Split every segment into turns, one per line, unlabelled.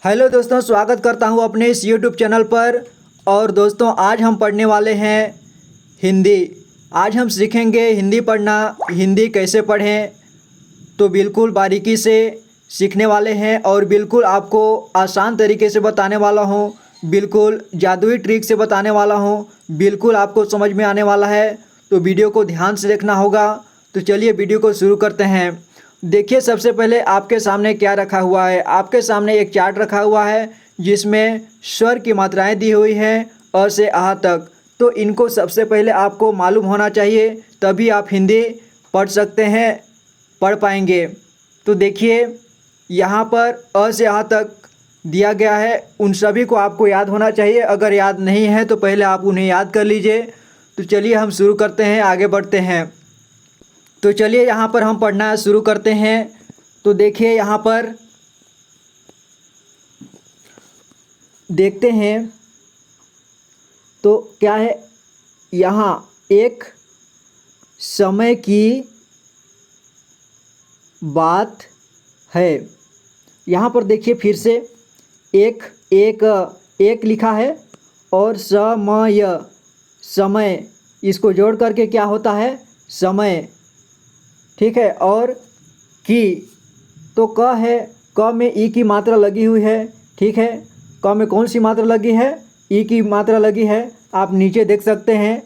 Hello दोस्तों, स्वागत करता हूं अपने इस यूट्यूब चैनल पर। और दोस्तों, आज हम पढ़ने वाले हैं हिंदी। आज हम सीखेंगे हिंदी पढ़ना, हिंदी कैसे पढ़ें। तो बिल्कुल बारीकी से सीखने वाले हैं और बिल्कुल आपको आसान तरीके से बताने वाला हूं, बिल्कुल जादुई ट्रिक से बताने वाला हूं, बिल्कुल आपको समझ में आने वाला है। तो वीडियो को ध्यान से देखना होगा। तो चलिए वीडियो को शुरू करते हैं। देखिए, सबसे पहले आपके सामने क्या रखा हुआ है। आपके सामने एक चार्ट रखा हुआ है जिसमें स्वर की मात्राएं दी हुई हैं अ से आह तक। तो इनको सबसे पहले आपको मालूम होना चाहिए, तभी आप हिंदी पढ़ सकते हैं, पढ़ पाएंगे। तो देखिए, यहाँ पर अ से आह तक दिया गया है, उन सभी को आपको याद होना चाहिए। अगर याद नहीं है तो पहले आप उन्हें याद कर लीजिए। तो चलिए हम शुरू करते हैं, आगे बढ़ते हैं। तो चलिए यहाँ पर हम पढ़ना शुरू करते हैं। तो देखिए, यहाँ पर देखते हैं तो क्या है। यहाँ एक समय की बात है। यहाँ पर देखिए फिर से एक एक एक लिखा है और समय, समय इसको जोड़ करके क्या होता है, समय। ठीक है। और की, तो क है, क में ई की मात्रा लगी हुई है। ठीक है। क में कौन सी मात्रा लगी है, ई की मात्रा लगी है। आप नीचे देख सकते हैं,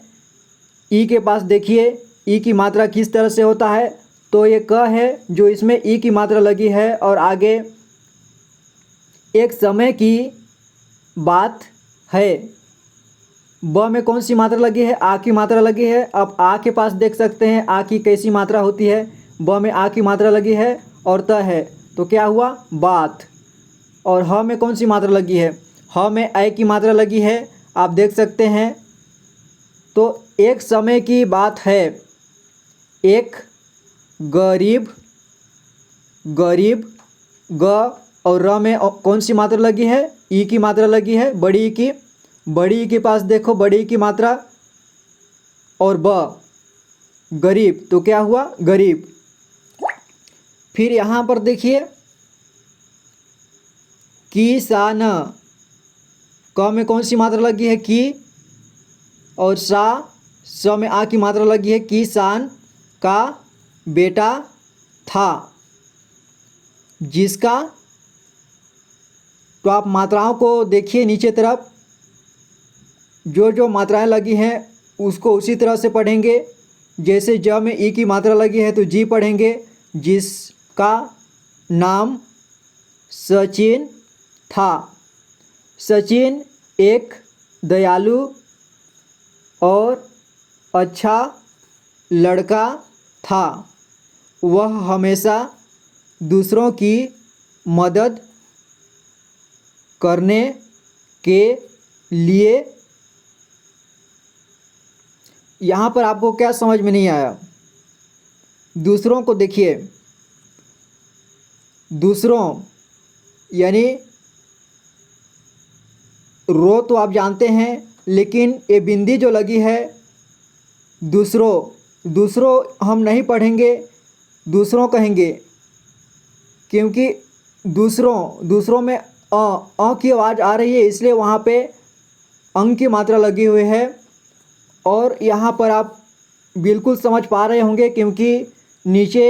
ई के पास देखिए ई की मात्रा किस तरह से होता है। तो ये क है जो इसमें ई की मात्रा लगी है। और आगे एक समय की बात है, ब में कौन सी मात्रा लगी है, आ की मात्रा लगी है। अब आ के पास देख सकते हैं आ की कैसी मात्रा होती है। ब में आ की मात्रा लगी है और त है, तो क्या हुआ, बात। और ह में कौन सी मात्रा लगी है, ह में ऐ की मात्रा लगी है, आप देख सकते हैं। तो एक समय की बात है, एक गरीब, गरीब, ग और र में कौन सी मात्रा लगी है, ई की मात्रा लगी है, बड़ी ई की। बड़ी ई के पास देखो, बड़ी ई की मात्रा और ब, गरीब, तो क्या हुआ, गरीब। फिर यहाँ पर देखिए किसान, क में कौन सी मात्रा लगी है, की, और स में आ की मात्रा लगी है, किसान का बेटा था जिसका। तो आप मात्राओं को देखिए नीचे तरफ, जो जो मात्राएं लगी हैं उसको उसी तरह से पढ़ेंगे। जैसे ज में ई की मात्रा लगी है तो जी पढ़ेंगे, जिसका नाम सचिन था। सचिन एक दयालु और अच्छा लड़का था। वह हमेशा दूसरों की मदद करने के लिए। यहाँ पर आपको क्या समझ में नहीं आया, दूसरों को देखिए, दूसरों यानी रो तो आप जानते हैं, लेकिन ये बिंदी जो लगी है, दूसरों, दूसरों हम नहीं पढ़ेंगे, दूसरों कहेंगे, क्योंकि दूसरों, दूसरों में अ की आवाज़ आ रही है, इसलिए वहाँ पे अंग की मात्रा लगी हुई है। और यहाँ पर आप बिल्कुल समझ पा रहे होंगे क्योंकि नीचे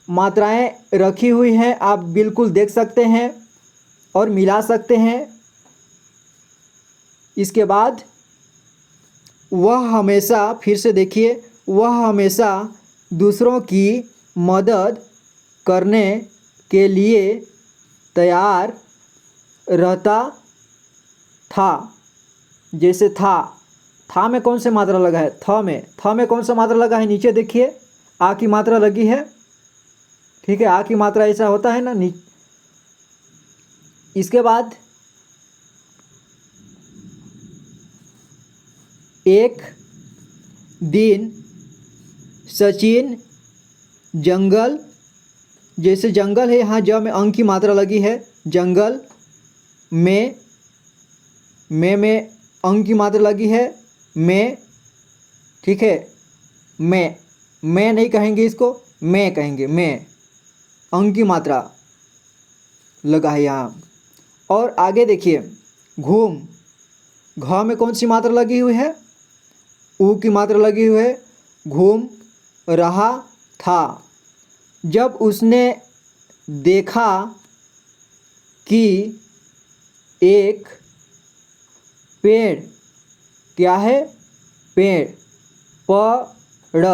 मात्राएं रखी हुई हैं, आप बिल्कुल देख सकते हैं और मिला सकते हैं। इसके बाद वह हमेशा, फिर से देखिए, वह हमेशा दूसरों की मदद करने के लिए तैयार रहता था। जैसे था में कौन सा मात्रा लगा है, थ में कौन सा मात्रा लगा है, नीचे देखिए आ की मात्रा लगी है। ठीक है, आ की मात्रा ऐसा होता है ना। इसके बाद एक दिन सचिन जंगल, जैसे जंगल है, यहाँ ज में अंग की मात्रा लगी है, जंगल में में अंग की मात्रा लगी है, में। ठीक है, मैं नहीं कहेंगे इसको, मैं कहेंगे, मैं, अंग की मात्रा लगा है यहाँ। और आगे देखिए घूम, घ में कौन सी मात्रा लगी हुई है? ऊ की मात्रा लगी हुई है। घूम रहा था। जब उसने देखा कि एक पेड़, क्या है? पेड़, पेड़,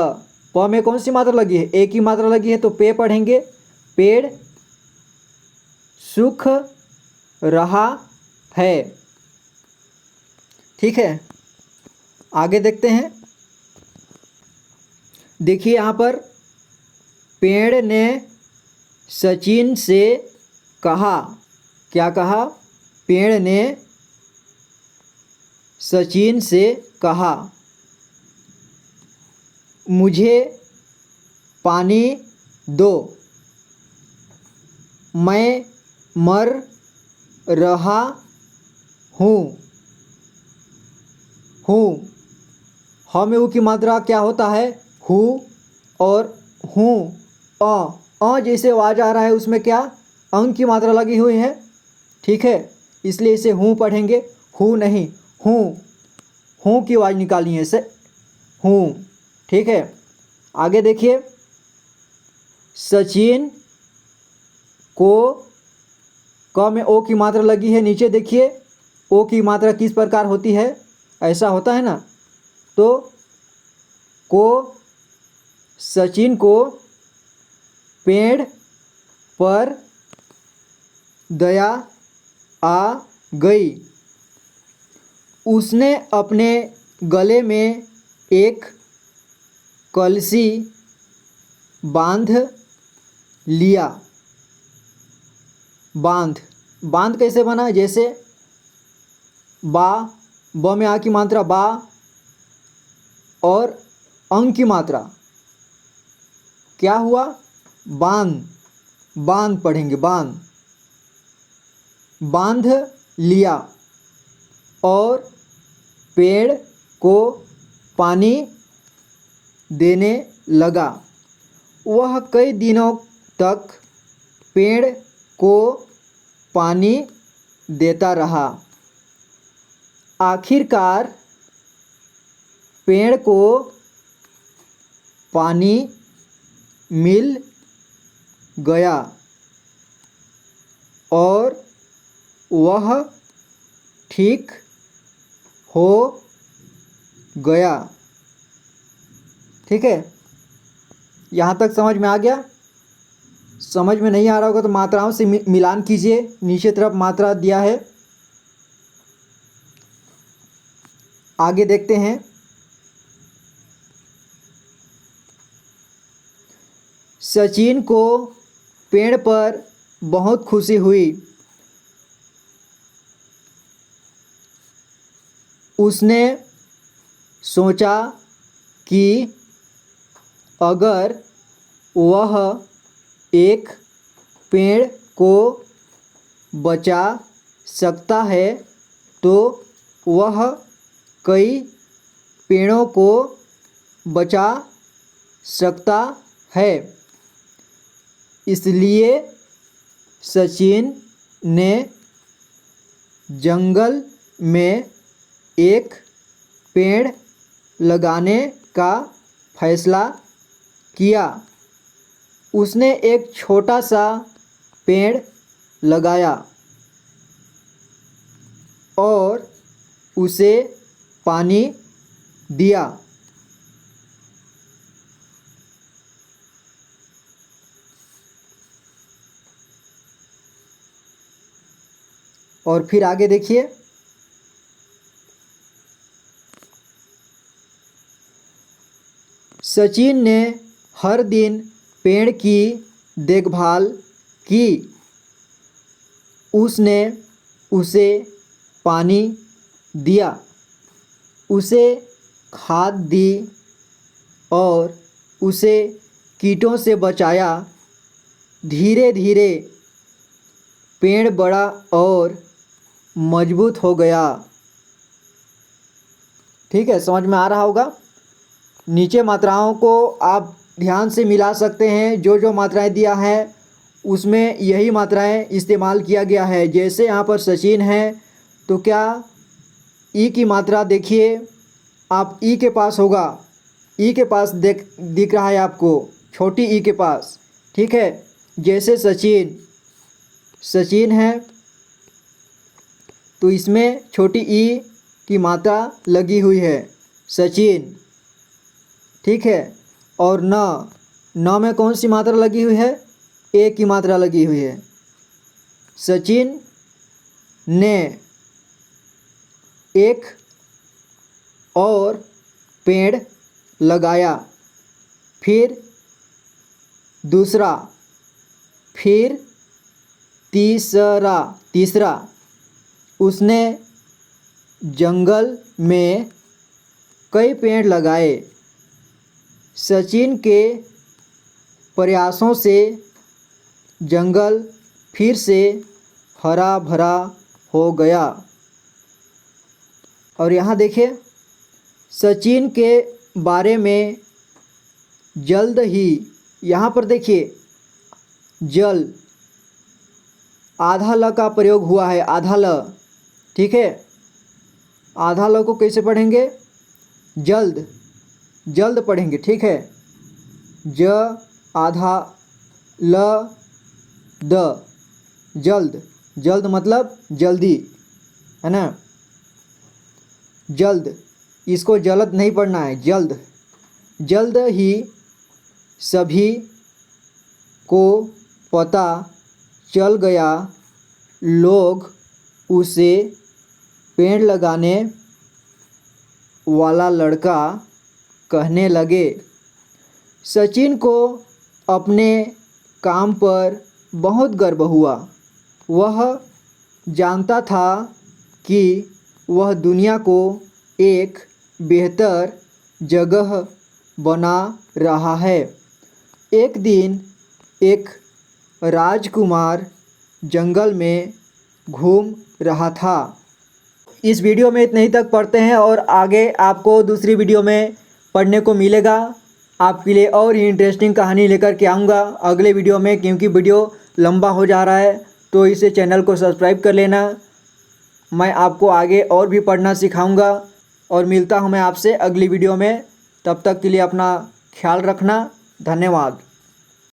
प में कौन सी मात्रा लगी है? ए की मात्रा लगी है तो पे पढ़ेंगे। पेड़ सूख रहा है। ठीक है, आगे देखते हैं। देखिए यहाँ पर पेड़ ने सचिन से कहा, क्या कहा? पेड़ ने सचिन से कहा, मुझे पानी दो, मैं मर रहा हूँ। ह में ऊ की मात्रा क्या होता है? हूँ, और हूँ जैसे आवाज़ आ रहा है उसमें क्या? अंग की मात्रा लगी हुई है। ठीक है, इसलिए इसे हूँ पढ़ेंगे, हूँ नहीं, हूँ की आवाज़ निकालनी है इसे, हूँ। ठीक है, आगे देखिए। सचिन को, क में ओ की मात्रा लगी है। नीचे देखिए ओ की मात्रा किस प्रकार होती है? ऐसा होता है ना। तो को, सचिन को पेड़ पर दया आ गई। उसने अपने गले में एक कलसी बांध लिया। बांध कैसे बना? जैसे ब में आ की मात्रा बा, और अंग की मात्रा क्या हुआ? बांध पढ़ेंगे, बांध लिया और पेड़ को पानी देने लगा। वह कई दिनों तक पेड़ को पानी देता रहा। आखिरकार पेड़ को पानी मिल गया और वह ठीक हो गया। ठीक है, यहाँ तक समझ में आ गया? समझ में नहीं आ रहा होगा तो मात्राओं से मिलान कीजिए। नीचे तरफ मात्रा दिया है, आगे देखते हैं। सचिन को पेड़ पर बहुत खुशी हुई। उसने सोचा कि अगर वह एक पेड़ को बचा सकता है तो वह कई पेड़ों को बचा सकता है। इसलिए सचिन ने जंगल में एक पेड़ लगाने का फैसला किया। उसने एक छोटा सा पेड़ लगाया और उसे पानी दिया। और फिर आगे देखिए। सचिन ने हर दिन पेड़ की देखभाल की। उसने उसे पानी दिया, उसे खाद दी और उसे कीटों से बचाया। धीरे धीरे पेड़ बड़ा और मजबूत हो गया। ठीक है, समझ में आ रहा होगा? नीचे मात्राओं को आप ध्यान से मिला सकते हैं। जो जो मात्राएं दिया है उसमें यही मात्राएं इस्तेमाल किया गया है। जैसे यहाँ पर सचिन है तो क्या ई की मात्रा देखिए आप ई के पास होगा, ई के पास दिख रहा है आपको, छोटी ई के पास, ठीक है। जैसे सचिन है तो इसमें छोटी ई की मात्रा लगी हुई है, सचिन, ठीक है। और न में कौन सी मात्रा लगी हुई है? ए की मात्रा लगी हुई है। सचिन ने एक और पेड़ लगाया, फिर दूसरा, फिर तीसरा उसने जंगल में कई पेड़ लगाए। सचिन के प्रयासों से जंगल फिर से हरा भरा हो गया। और यहाँ देखिए सचिन के बारे में जल्द ही, यहाँ पर देखिए जल आधा ल का प्रयोग हुआ है, आधा ल, ठीक है। आधा ल को कैसे पढ़ेंगे? जल्द पढ़ेंगे, ठीक है। ज आधा ल द, जल्द मतलब जल्दी, है ना। जल्द, इसको जल्द नहीं पढ़ना है, जल्द ही सभी को पता चल गया। लोग उसे पेड़ लगाने वाला लड़का कहने लगे। सचिन को अपने काम पर बहुत गर्व हुआ। वह जानता था कि वह दुनिया को एक बेहतर जगह बना रहा है। एक दिन एक राजकुमार जंगल में घूम रहा था। इस वीडियो में इतने ही तक पढ़ते हैं और आगे आपको दूसरी वीडियो में पढ़ने को मिलेगा। आपके लिए और ही इंटरेस्टिंग कहानी लेकर के आऊँगा अगले वीडियो में, क्योंकि वीडियो लंबा हो जा रहा है तो इसे चैनल को सब्सक्राइब कर लेना। मैं आपको आगे और भी पढ़ना सिखाऊंगा और मिलता हूं मैं आपसे अगली वीडियो में। तब तक के लिए अपना ख्याल रखना। धन्यवाद।